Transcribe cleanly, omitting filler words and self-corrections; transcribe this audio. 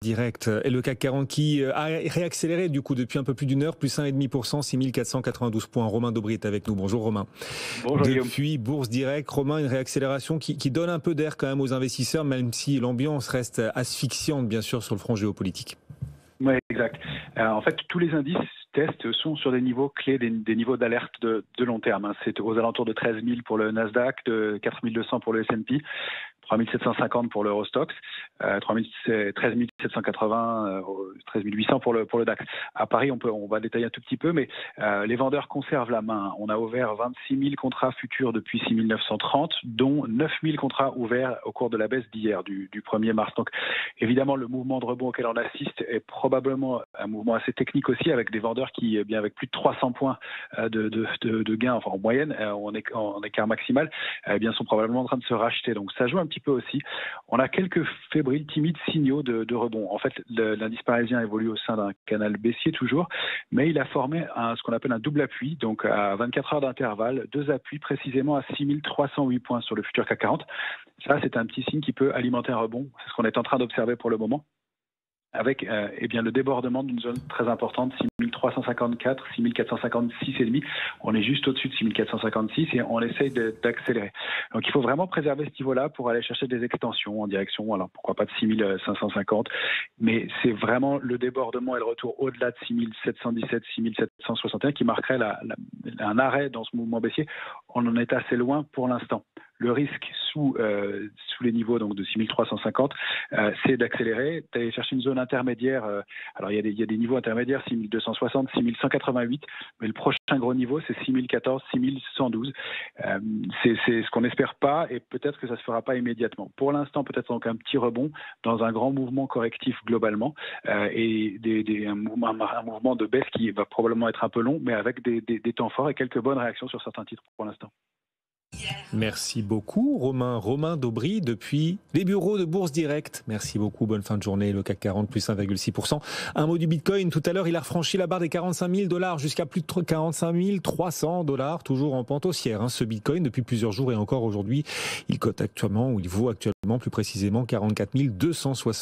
Direct. Et le CAC 40 qui a réaccéléré du coup depuis un peu plus d'une heure, plus 1,5%, 6492 points. Romain Daubry est avec nous. Bonjour Romain. Bonjour Depuis Bourse Direct, Romain, une réaccélération qui donne un peu d'air quand même aux investisseurs, même si l'ambiance reste asphyxiante bien sûr sur le front géopolitique. Oui, exact. En fait, tous les indices tests sont sur des niveaux clés, des niveaux d'alerte de long terme. C'est aux alentours de 13 000 pour le Nasdaq, de 4 200 pour le S&P. 3 750 pour l'Eurostoxx, 13 780, 13 800 pour le DAX. À Paris, on va détailler un tout petit peu, mais les vendeurs conservent la main. On a ouvert 26 000 contrats futurs depuis 6 930, dont 9 000 contrats ouverts au cours de la baisse d'hier, du 1er mars. Donc, évidemment, le mouvement de rebond auquel on assiste est probablement un mouvement assez technique aussi, avec des vendeurs qui, avec plus de 300 points de gains, enfin en moyenne, en écart maximal, sont probablement en train de se racheter. Donc, ça joue un petit peu aussi. On a quelques fébriles, timides signaux de rebond. En fait, l'indice parisien évolue au sein d'un canal baissier toujours, mais il a formé ce qu'on appelle un double appui, donc à 24 heures d'intervalle, deux appuis précisément à 6 308 points sur le futur CAC 40. Ça, c'est un petit signe qui peut alimenter un rebond. C'est ce qu'on est en train d'observer pour le moment, avec le débordement d'une zone très importante, 6354, 6456,5. On est juste au-dessus de 6456 et on essaye d'accélérer. Donc il faut vraiment préserver ce niveau-là pour aller chercher des extensions en direction, alors pourquoi pas de 6550, mais c'est vraiment le débordement et le retour au-delà de 6717, 6761 qui marquerait un arrêt dans ce mouvement baissier. On en est assez loin pour l'instant. Le risque sous les niveaux donc de 6350, c'est d'accélérer, d'aller chercher une zone intermédiaire. Alors il y a des niveaux intermédiaires, 6260, 6188, mais le prochain gros niveau, c'est 6014, 6112. C'est ce qu'on n'espère pas et peut-être que ça ne se fera pas immédiatement. Pour l'instant, peut-être donc un petit rebond dans un grand mouvement correctif globalement et un mouvement de baisse qui va probablement être un peu long, mais avec des temps forts et quelques bonnes réactions sur certains titres pour l'instant. Merci beaucoup Romain Daubry depuis les bureaux de Bourse Direct. Merci beaucoup, bonne fin de journée. Le CAC 40 plus 1,6%. Un mot du Bitcoin, tout à l'heure il a franchi la barre des 45 000 $ jusqu'à plus de 45 300 $, toujours en pente haussière. Ce Bitcoin depuis plusieurs jours et encore aujourd'hui, il vaut actuellement plus précisément 44 260